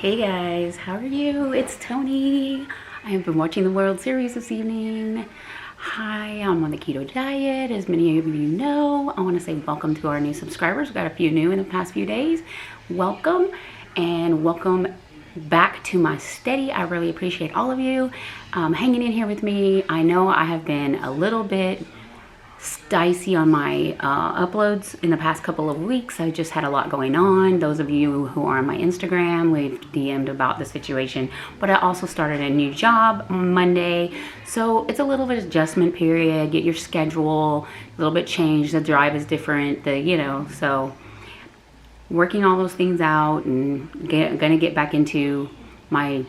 Hey guys, how are you? It's Tony. I have been watching the World Series this evening. Hi, I'm on the keto diet, as many of you know. I want to say welcome to our new subscribers. We got a few new in the past few days. Welcome, and welcome back to my steady. I really appreciate all of you hanging in here with me. I know I have been a little bit dicey on my uploads in the past couple of weeks. I just had a lot going on. Those of you who are on my Instagram, we've DM'd about the situation, but I also started a new job on Monday, so it's a little bit of adjustment period. Get your schedule a little bit changed. The drive is different, so working all those things out and gonna get back into my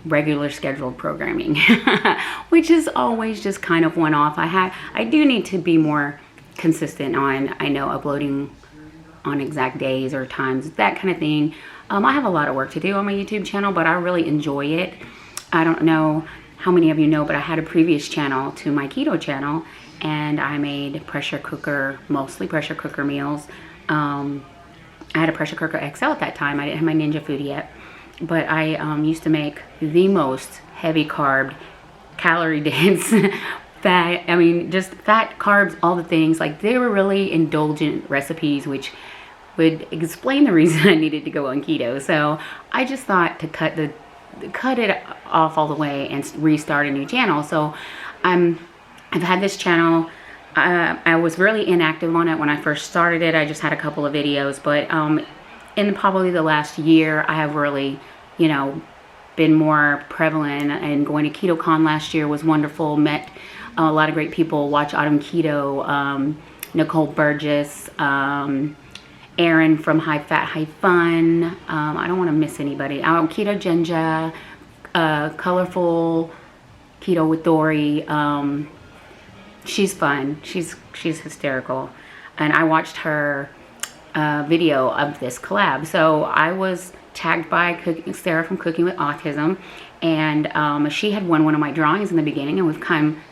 regular scheduled programming, which is always just kind of one off. I do need to be more consistent on, I know, uploading on exact days or times, that kind of thing. I have a lot of work to do on my YouTube channel, but I really enjoy it. I don't know how many of you know, but I had a previous channel to my keto channel, and I made mostly pressure cooker meals. I had a pressure cooker XL at that time. I didn't have my Ninja Food yet. But I used to make the most heavy carb, calorie dense, just fat, carbs, all the things. Like, they were really indulgent recipes, which would explain the reason I needed to go on keto. So I just thought to cut it off all the way and restart a new channel. So I've had this channel. I was really inactive on it when I first started it. I just had a couple of videos, but in probably the last year, I have really, been more prevalent, and going to KetoCon last year was wonderful. Met a lot of great people. Watch Autumn Keto, Nicole Burgess, Aaron from High Fat, High Fun. I don't want to miss anybody. Keto Genja, Colorful Keto with Dory. She's fun. She's hysterical. And I watched her video of this collab. So I was tagged by Sarah from Cooking with Autism, and she had won one of my drawings in the beginning, and we've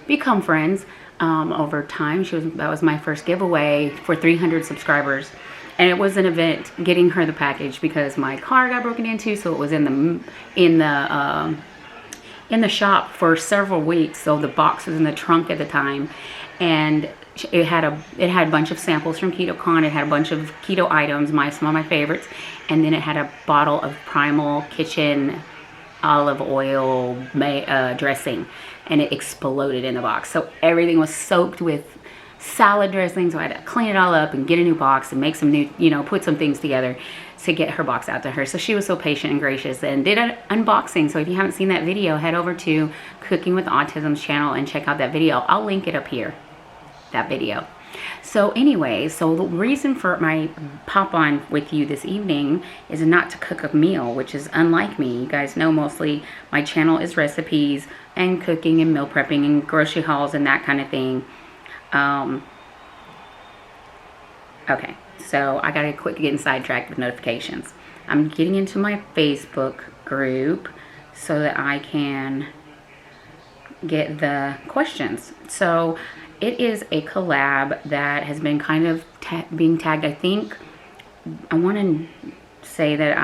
become friends over time. That was my first giveaway for 300 subscribers, and it was an event getting her the package because my car got broken into, so it was in the shop for several weeks. So the box was in the trunk at the time, and it had a bunch of samples from KetoCon. It had a bunch of keto items, some of my favorites, and then it had a bottle of Primal Kitchen olive oil dressing, and it exploded in the box. So everything was soaked with salad dressing, so I had to clean it all up and get a new box and make some new, put some things together to get her box out to her. So she was so patient and gracious and did an unboxing. So if you haven't seen that video, head over to Cooking with Autism's channel and check out that video. I'll link it up here, that video. So anyway, so the reason for my pop on with you this evening is not to cook a meal, which is unlike me. You guys know mostly my channel is recipes and cooking and meal prepping and grocery hauls and that kind of thing. Okay, so I gotta quit getting sidetracked with notifications. I'm getting into my Facebook group so that I can get the questions. So it is a collab that has been kind of being tagged. I think I want to say that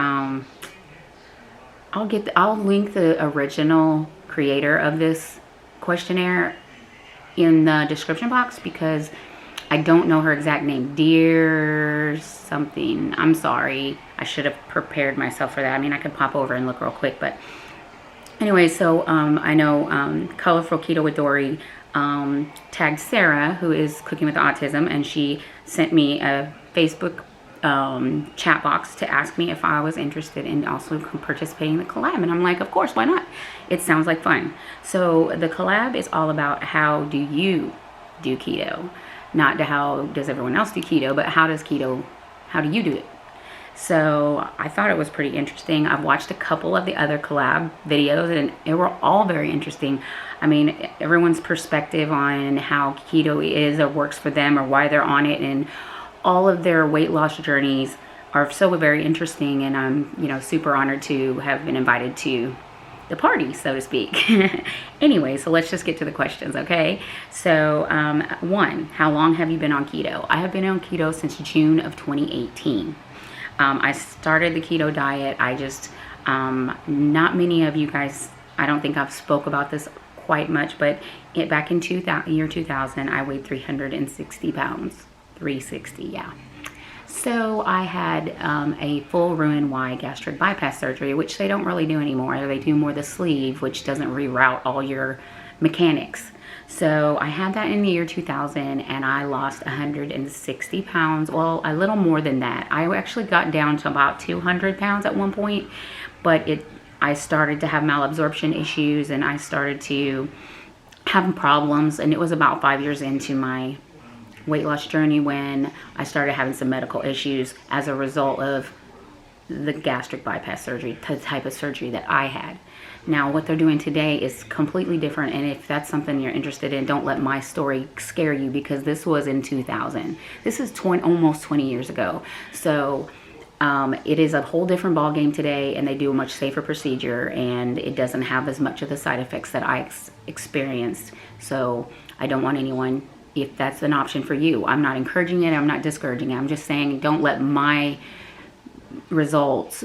I'll link the original creator of this questionnaire in the description box, because I don't know her exact name. Dear something. I'm sorry. I should have prepared myself for that. I mean, I could pop over and look real quick, but anyway, so I know Colorful Keto with Dory tagged Sarah, who is Cooking with Autism, and she sent me a Facebook chat box to ask me if I was interested in also participating in the collab. And I'm like, of course, why not? It sounds like fun. So the collab is all about how do you do keto, not to how does everyone else do keto, but how do you do it? So I thought it was pretty interesting. I've watched a couple of the other collab videos, and they were all very interesting. I mean, everyone's perspective on how keto is or works for them, or why they're on it, and all of their weight loss journeys are so very interesting. And I'm, super honored to have been invited to the party, so to speak. Anyway, so let's just get to the questions, okay? So, one, how long have you been on keto? I have been on keto since June of 2018. I started the keto diet. Not many of you guys, I don't think I've spoke about this quite much, but back in year 2000, I weighed 360 pounds. 360, yeah. So I had a full Roux-en-Y gastric bypass surgery, which they don't really do anymore. They do more the sleeve, which doesn't reroute all your mechanics. So I had that in the year 2000, and I lost 160 pounds. Well, a little more than that. I actually got down to about 200 pounds at one point, but I started to have malabsorption issues, and I started to have problems, and it was about 5 years into my weight loss journey when I started having some medical issues as a result of the gastric bypass surgery, the type of surgery that I had. Now, what they're doing today is completely different, and if that's something you're interested in, don't let my story scare you, because this was in 2000. This is almost 20 years ago. So it is a whole different ball game today, and they do a much safer procedure, and it doesn't have as much of the side effects that I experienced. So I don't want anyone, if that's an option for you, I'm not encouraging it, I'm not discouraging it, I'm just saying don't let my results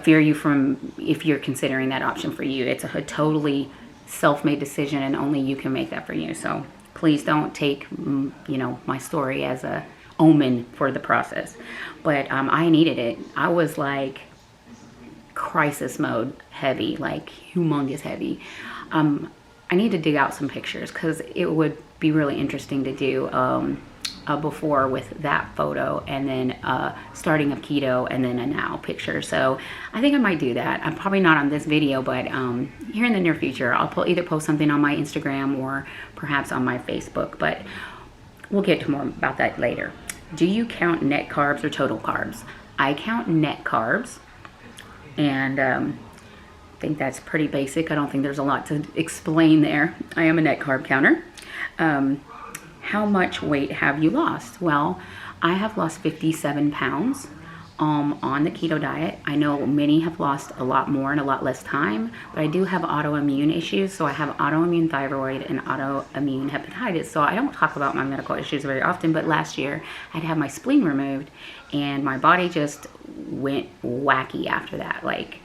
fear you from, if you're considering that option for you. It's a totally self-made decision, and only you can make that for you. So please don't take, my story as a omen for the process. But I needed it. I was like crisis mode heavy, like humongous heavy. I need to dig out some pictures, because it would be really interesting to do a before with that photo, and then starting of keto, and then a now picture. So I think I might do that. I'm probably not on this video, but here in the near future, I'll either post something on my Instagram or perhaps on my Facebook, but we'll get to more about that later. Do you count net carbs or total carbs? I count net carbs, and I think that's pretty basic. I don't think there's a lot to explain there. I am a net carb counter. How much weight have you lost? Well, I have lost 57 pounds on the keto diet. I know many have lost a lot more in a lot less time, but I do have autoimmune issues. So I have autoimmune thyroid and autoimmune hepatitis. So I don't talk about my medical issues very often, but last year I'd had my spleen removed, and my body just went wacky after that. Like,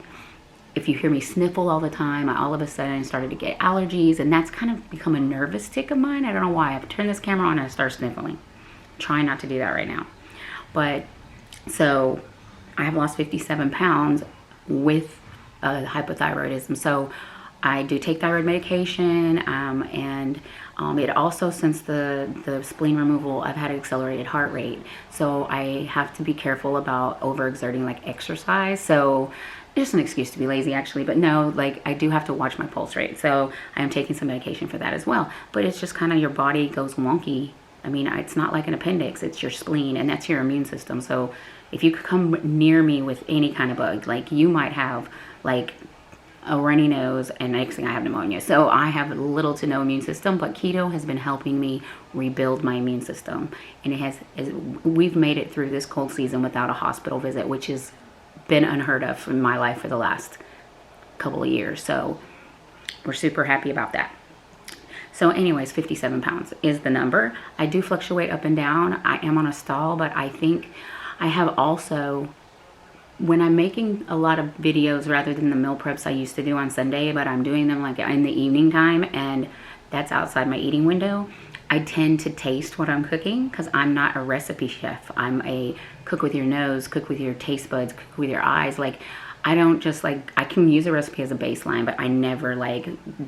if you hear me sniffle all the time, I all of a sudden started to get allergies, and that's kind of become a nervous tick of mine. I don't know why. I've turned this camera on and I start sniffling. Trying not to do that right now. But so I have lost 57 pounds with hypothyroidism. So I do take thyroid medication, and it also, since the spleen removal, I've had an accelerated heart rate. So I have to be careful about overexerting, like exercise. So just an excuse to be lazy, actually, but no, like, I do have to watch my pulse rate. So I am taking some medication for that as well. But it's just kind of, your body goes wonky. I mean, it's not like an appendix, it's your spleen, and that's your immune system. So if you come near me with any kind of bug, like, you might have like a runny nose, and next thing I have pneumonia. So I have little to no immune system, but keto has been helping me rebuild my immune system. And we've made it through this cold season without a hospital visit, which has been unheard of in my life for the last couple of years. So we're super happy about that. So anyways, 57 pounds is the number. I do fluctuate up and down. I am on a stall, but I think I have also, when I'm making a lot of videos rather than the meal preps I used to do on Sunday, but I'm doing them like in the evening time, and that's outside my eating window, I tend to taste what I'm cooking, because I'm not a recipe chef. I'm a cook with your nose, cook with your taste buds, cook with your eyes. Like, I don't just like, I can use a recipe as a baseline, but I never, like,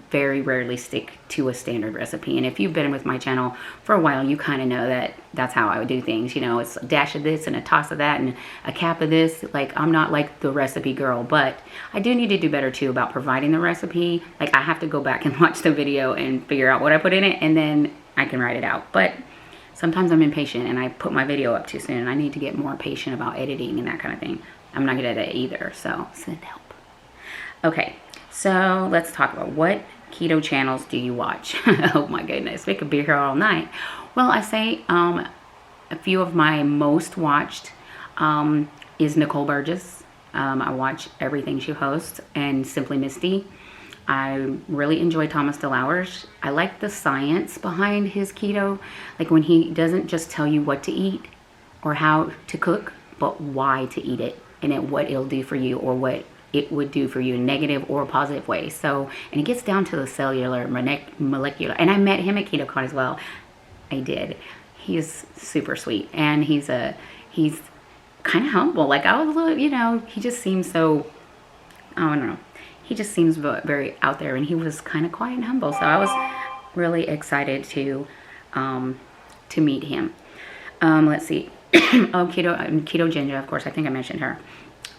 very rarely stick to a standard recipe. And if you've been with my channel for a while, you kind of know that that's how I would do things. You know, it's a dash of this and a toss of that and a cap of this. Like, I'm not like the recipe girl, but I do need to do better too about providing the recipe. Like, I have to go back and watch the video and figure out what I put in it, and then I can write it out. But sometimes I'm impatient and I put my video up too soon, and I need to get more patient about editing and that kind of thing. I'm not good at it either, so send help. Okay, so let's talk about, what keto channels do you watch? Oh my goodness, we could be here all night. Well, I say a few of my most watched is Nicole Burgess. I watch everything she hosts, and Simply Misty. I really enjoy Thomas DeLauer's. I like the science behind his keto, like when he doesn't just tell you what to eat or how to cook, but why to eat it, and what it'll do for you, or what it would do for you in negative or positive ways. So, and it gets down to the cellular, molecular. And I met him at KetoCon as well. I did. He's super sweet, and he's kind of humble. Like, I was a little, you know, he just seems so, I don't know. He just seems very out there, and he was kind of quiet and humble. So I was really excited to meet him. Let's see. Oh, Keto Ginger, of course. I think I mentioned her.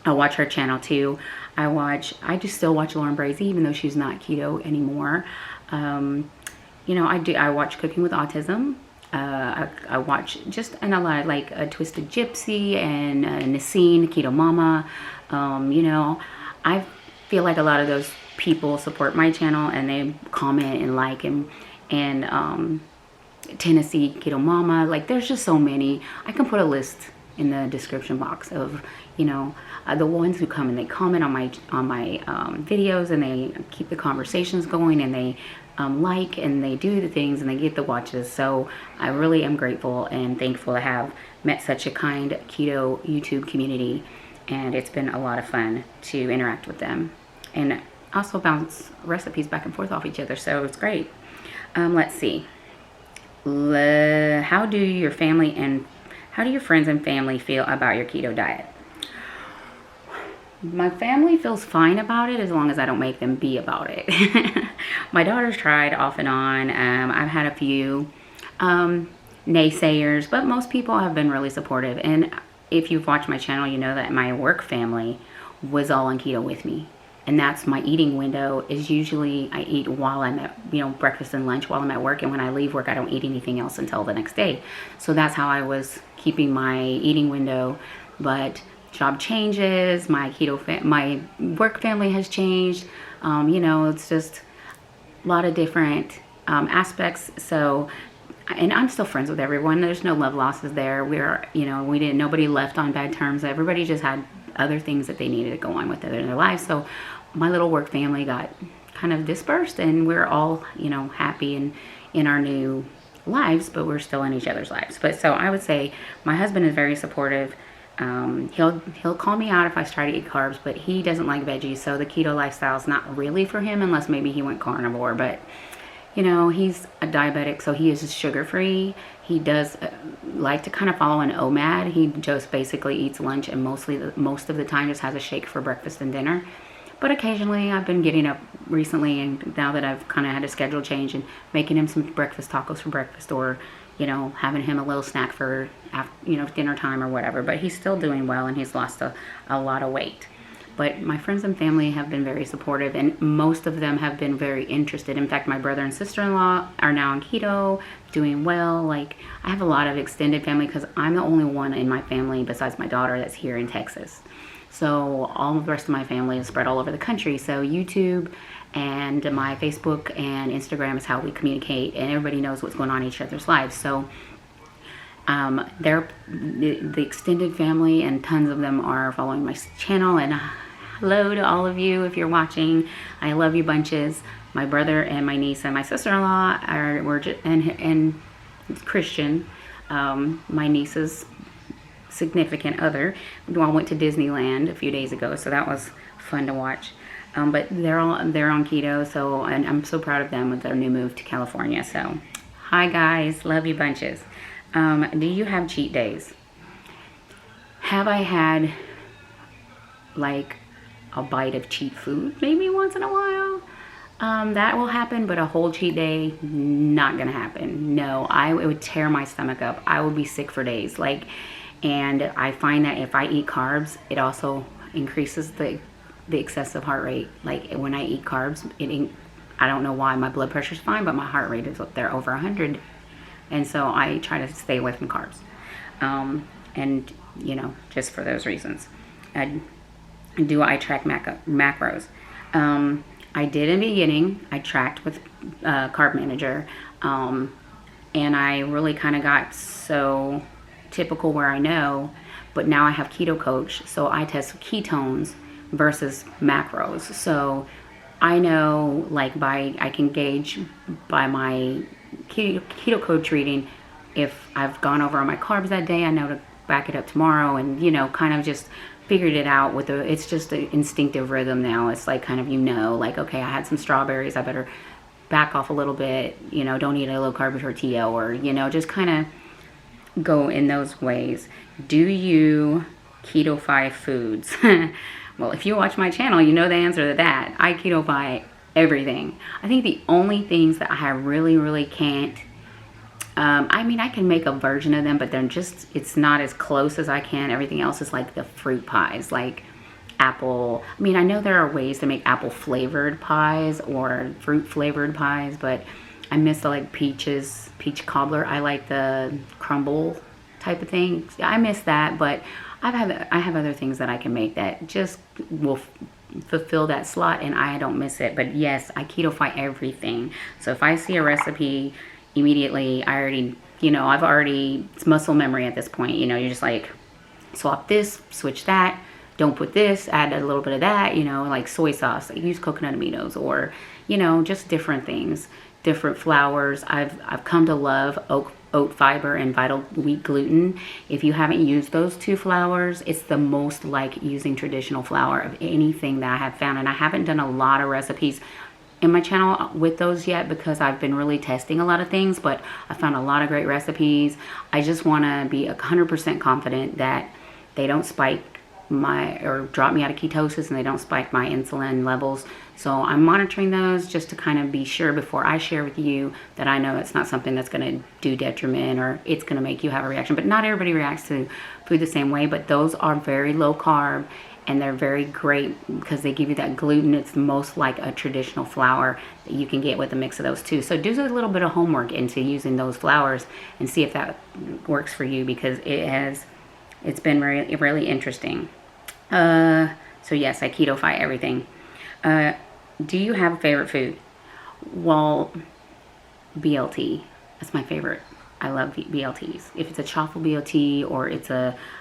I watch her channel too. I just still watch Lauren Brazy, even though she's not keto anymore. You know, I watch Cooking with Autism. I watch just and a lot like a Twisted Gypsy and Nassim, Keto Mama. You know, I feel like a lot of those people support my channel, and they comment and like and Tennessee Keto Mama. Like, there's just so many. I can put a list in the description box of, you know, the ones who come and they comment on my videos, and they keep the conversations going, and they like and they do the things and they get the watches. So I really am grateful and thankful to have met such a kind keto YouTube community, and it's been a lot of fun to interact with them and also bounce recipes back and forth off each other. So it's great. Let's see. How do your friends and family feel about your keto diet? My family feels fine about it as long as I don't make them be about it. My daughter's tried off and on. I've had a few naysayers, but most people have been really supportive. And if you've watched my channel, you know that my work family was all on keto with me. And that's my eating window. Is usually I eat while I'm at, you know, breakfast and lunch while I'm at work. And when I leave work, I don't eat anything else until the next day. So that's how I was keeping my eating window. But job changes, my work family has changed. You know, it's just a lot of different aspects. So, and I'm still friends with everyone. There's no love losses there. You know, nobody left on bad terms. Everybody just had other things that they needed to go on with in their lives. So my little work family got kind of dispersed, and we're all, you know, happy and in our new lives, but we're still in each other's lives. But so I would say my husband is very supportive. He'll call me out if I try to eat carbs, but he doesn't like veggies, so the keto lifestyle is not really for him unless maybe he went carnivore. But you know, he's a diabetic, so he is sugar-free. He does like to kind of follow an OMAD. He just basically eats lunch and most of the time just has a shake for breakfast and dinner. But occasionally I've been getting up recently, and now that I've kind of had a schedule change, and making him some breakfast tacos for breakfast, or you know, having him a little snack for, you know, dinner time or whatever. But he's still doing well, and he's lost a lot of weight. But my friends and family have been very supportive, and most of them have been very interested. In fact, my brother and sister-in-law are now on keto, doing well. Like, I have a lot of extended family because I'm the only one in my family besides my daughter that's here in Texas. So all of the rest of my family is spread all over the country. So YouTube and my Facebook and Instagram is how we communicate, and everybody knows what's going on in each other's lives. So they're the extended family, and tons of them are following my channel. And hello to all of you if you're watching. I love you bunches. My brother and my niece and my sister-in-law and Christian, my niece's significant other. We all went to Disneyland a few days ago, so that was fun to watch. But they're on keto, so, and I'm so proud of them with their new move to California. So hi guys, love you bunches. Do you have cheat days? Have I had like a bite of cheat food maybe once in a while? That will happen, but a whole cheat day, not gonna happen. No, it would tear my stomach up. I would be sick for days. Like, and I find that if I eat carbs, it also increases the excessive heart rate. Like, when I eat carbs, I don't know why, my blood pressure's fine, but my heart rate is up there over 100. And so I try to stay away from carbs. And, you know, just for those reasons. Do I track macros? I did in the beginning. I tracked with Carb Manager. And I really kind of got so typical where I know. But now I have Keto Coach, so I test ketones versus macros. So I know, like, I can gauge by my keto coach reading if I've gone over on my carbs that day. I know to back it up tomorrow, and, you know, kind of just figured it out with it's just an instinctive rhythm now. It's like kind of, like, okay, I had some strawberries, I better back off a little bit, don't eat a low carb tortilla, or, just kind of go in those ways. Do you keto-fy foods? Well, if you watch my channel, you know the answer to that. I keto-fy everything. I think the only things that I really, really can't, I mean, I can make a version of them, but they're just, it's not as close as I can. Everything else is like the fruit pies, like apple. I mean, I know there are ways to make apple flavored pies or fruit flavored pies, but I miss the like peach cobbler. I like the crumble type of thing. I miss that, but I have other things that I can make that just will fulfill that slot, and I don't miss it. But yes, I keto-fy everything. So if I see a recipe, immediately I already, it's muscle memory at this point. You're just like, swap this, switch that, don't put this, add a little bit of that, like soy sauce, use coconut aminos, or, just different things, different flours. I've come to love oat fiber and vital wheat gluten. If you haven't used those two flours, it's the most like using traditional flour of anything that I have found. And I haven't done a lot of recipes in my channel with those yet because I've been really testing a lot of things, but I found a lot of great recipes. I just want to be 100% confident that they don't spike or drop me out of ketosis, and they don't spike my insulin levels. So I'm monitoring those just to kind of be sure before I share with you that I know it's not something that's going to do detriment or it's going to make you have a reaction. But not everybody reacts to food the same way, but those are very low carb, and they're very great because they give you that gluten. It's most like a traditional flour that you can get with a mix of those two. So do a little bit of homework into using those flours and see if that works for you, because it's been really, really interesting. So yes, I keto-fy everything. Do you have a favorite food? Well, BLT. That's my favorite. I love BLTs. If it's a chaffle BLT, or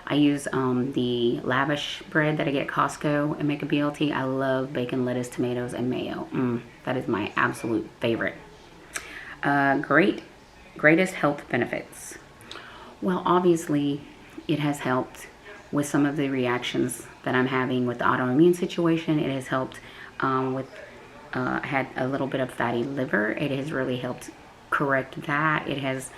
I use the lavish bread that I get at Costco and make a BLT. I love bacon, lettuce, tomatoes, and mayo. That is my absolute favorite. Greatest health benefits. Well, obviously, it has helped with some of the reactions that I'm having with the autoimmune situation. It has helped had a little bit of fatty liver. It has really helped correct that. It has,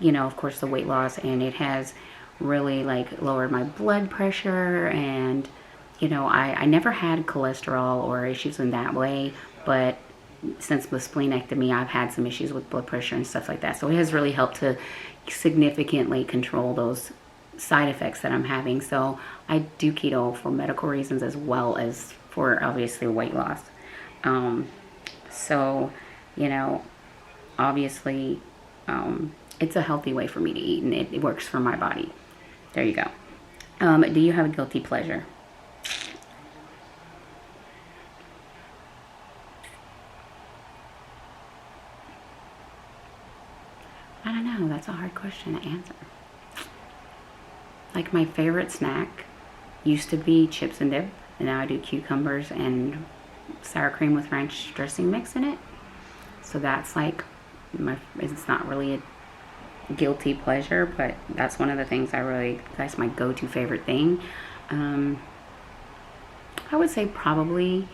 of course, the weight loss, and it has really like lowered my blood pressure. And, I never had cholesterol or issues in that way, but since the splenectomy, I've had some issues with blood pressure and stuff like that. So it has really helped to significantly control those side effects that I'm having. So I do keto for medical reasons as well as for obviously weight loss. So, obviously, it's a healthy way for me to eat, and it works for my body. There you go. Do you have a guilty pleasure? I don't know. That's a hard question to answer. Like, my favorite snack used to be chips and dip, and now I do cucumbers and sour cream with ranch dressing mix in it. So that's like it's not really a guilty pleasure, but that's one of the things that's my go-to favorite thing. I would say probably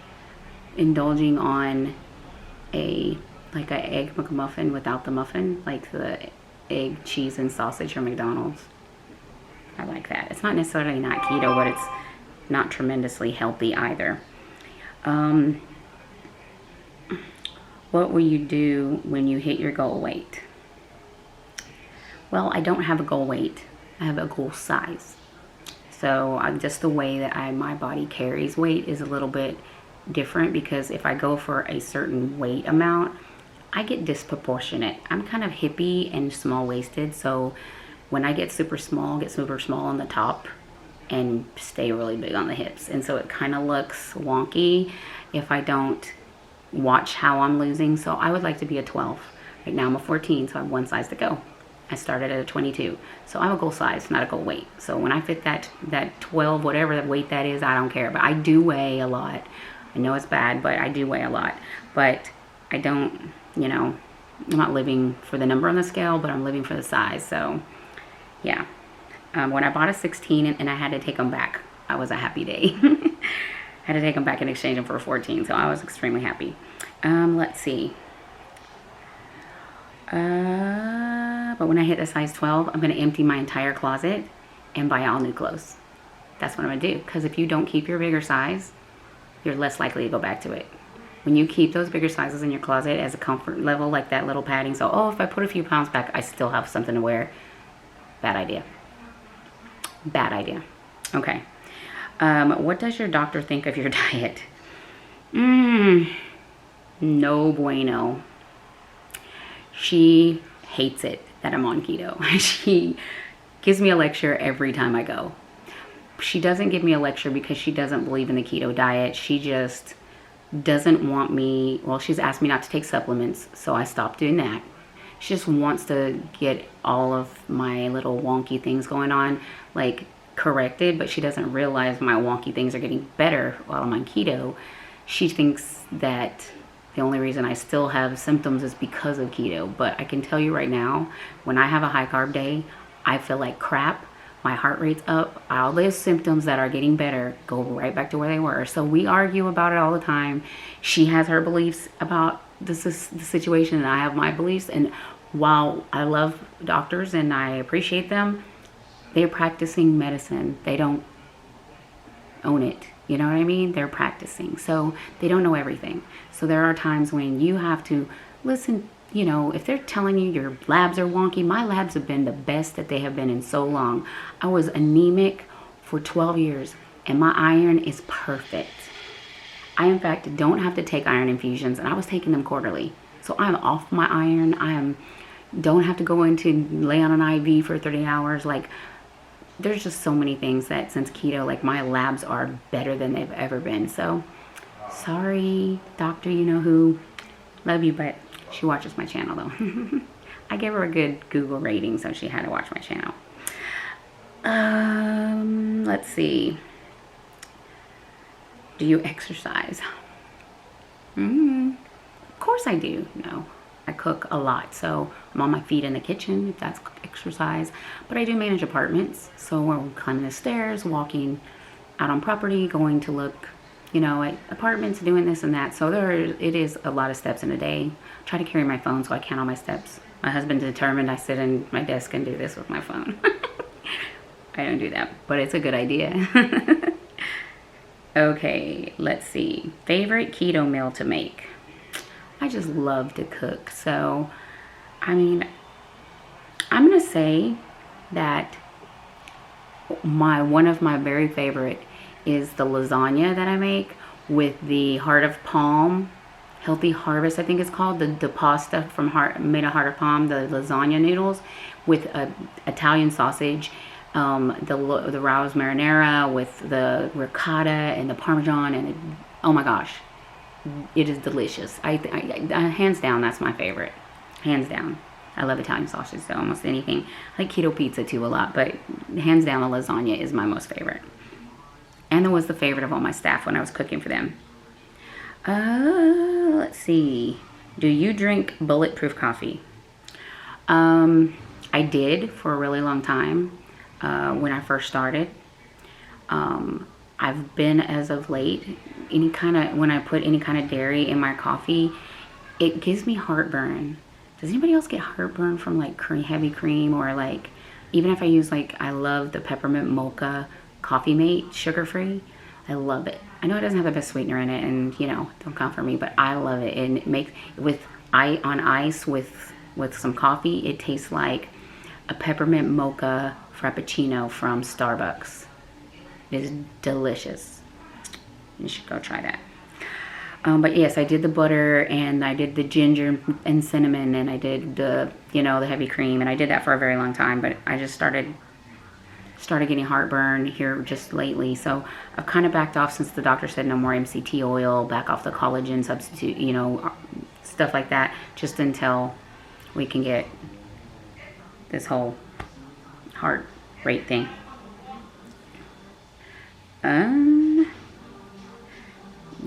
indulging on an egg McMuffin without the muffin, like the egg, cheese, and sausage from McDonald's. I like that. It's not necessarily not keto, but it's not tremendously healthy either. What will you do when you hit your goal weight? Well, I don't have a goal weight. I have a goal size. So just the way that my body carries weight is a little bit different, because if I go for a certain weight amount, I get disproportionate. I'm kind of hippie and small-waisted, so when I get super small on the top and stay really big on the hips. And so it kind of looks wonky if I don't watch how I'm losing. So I would like to be a 12. Right now I'm a 14, so I have one size to go. I started at a 22. So I'm a goal size, not a goal weight. So when I fit that 12, whatever that weight that is, I don't care. But I do weigh a lot. I know it's bad, but I do weigh a lot. But I don't, I'm not living for the number on the scale, but I'm living for the size. So yeah. When I bought a 16 and I had to take them back I was a happy day. I had to take them back and exchange them for 14, so I was extremely happy. Let's see. But when I hit a size 12, I'm going to empty my entire closet and buy all new clothes. That's what I'm going to do. Because if you don't keep your bigger size, you're less likely to go back to it. When you keep those bigger sizes in your closet as a comfort level, like that little padding, so, oh, if I put a few pounds back, I still have something to wear. Bad idea. Bad idea. Okay. What does your doctor think of your diet? No bueno. She hates it that I'm on keto. She gives me a lecture every time I go. She doesn't give me a lecture because she doesn't believe in the keto diet. She just doesn't want me, well, she's asked me not to take supplements, so I stopped doing that. She just wants to get all of my little wonky things going on, like, corrected, but she doesn't realize my wonky things are getting better while I'm on keto. She thinks that the only reason I still have symptoms is because of keto. But I can tell you right now, when I have a high carb day, I feel like crap. My heart rate's up. All those symptoms that are getting better go right back to where they were. So we argue about it all the time. She has her beliefs about this is the situation, and I have my beliefs. And while I love doctors and I appreciate them, they're practicing medicine. They don't own it. You know what I mean? They're practicing. So they don't know everything. So there are times when you have to listen, you know, if they're telling you your labs are wonky, my labs have been the best that they have been in so long. I was anemic for 12 years and my iron is perfect. I, in fact, don't have to take iron infusions, and I was taking them quarterly. So I'm off my iron. Don't have to go into lay on an IV for 30 hours. Like, there's just so many things that since keto, like, my labs are better than they've ever been. So sorry, doctor, you know who. Love you, but she watches my channel though. I gave her a good Google rating, so she had to watch my channel. Let's see. Do you exercise? Of course I do. No, I cook a lot, so I'm on my feet in the kitchen, if that's exercise. But I do manage apartments, so we're climbing the stairs, walking out on property, going to look, you know, at apartments, doing this and that. So it is a lot of steps in a day. I try to carry my phone so I count all my steps. My husband determined I sit in my desk and do this with my phone. I don't do that, but it's a good idea. Okay, let's see. Favorite keto meal to make? I just love to cook. So, I mean, I'm going to say that one of my very favorite is the lasagna that I make with the heart of palm, Healthy Harvest, I think it's called, the pasta from made of heart of palm, the lasagna noodles with Italian sausage, the Raus marinara with the ricotta and the Parmesan, and oh my gosh, it is delicious. I hands down, that's my favorite. Hands down. I love Italian sausage, so almost anything. I like keto pizza too a lot, but hands down, the lasagna is my most favorite. And it was the favorite of all my staff when I was cooking for them. Let's see. Do you drink bulletproof coffee? I did for a really long time when I first started. I've been, as of late, when I put any kind of dairy in my coffee, it gives me heartburn. Does anybody else get heartburn from like heavy cream, or like, even if I use, like, I love the peppermint mocha Coffee Mate, sugar-free. I love it. I know it doesn't have the best sweetener in it, and, you know, don't come for me, but I love it. And it makes, on ice with some coffee, it tastes like a peppermint mocha frappuccino from Starbucks. It is delicious. You should go try that. But yes, I did the butter, and I did the ginger and cinnamon, and I did the, you know, the heavy cream, and I did that for a very long time, but I just started getting heartburn here just lately. So I've kind of backed off since the doctor said no more MCT oil, back off the collagen substitute, you know, stuff like that, just until we can get this whole heart rate thing.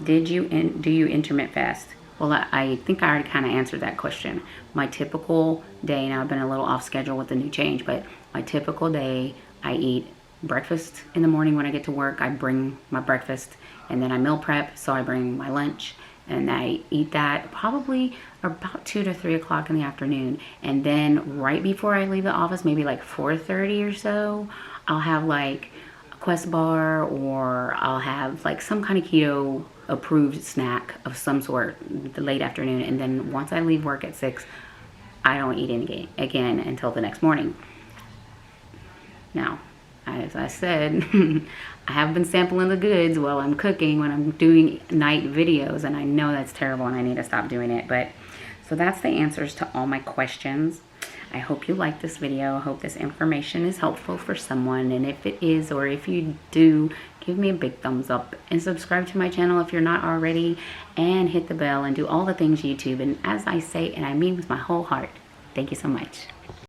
Do you intermittent fast? Well, I think I already kind of answered that question. My typical day, now I've been a little off schedule with the new change, but my typical day, I eat breakfast in the morning when I get to work. I bring my breakfast, and then I meal prep, so I bring my lunch, and I eat that probably about 2 to 3 o'clock in the afternoon. And then right before I leave the office, maybe like 4:30 or so, I'll have like a Quest bar, or I'll have like some kind of keto approved snack of some sort the late afternoon. And then once I leave work at 6, I don't eat any again until the next morning. Now, as I said, I have been sampling the goods while I'm cooking when I'm doing night videos, and I know that's terrible and I need to stop doing it. But so that's the answers to all my questions. I hope you like this video. I hope this information is helpful for someone, and if it is, or if you do, give me a big thumbs up and subscribe to my channel if you're not already, and hit the bell and do all the things YouTube. And as I say, and I mean with my whole heart, thank you so much.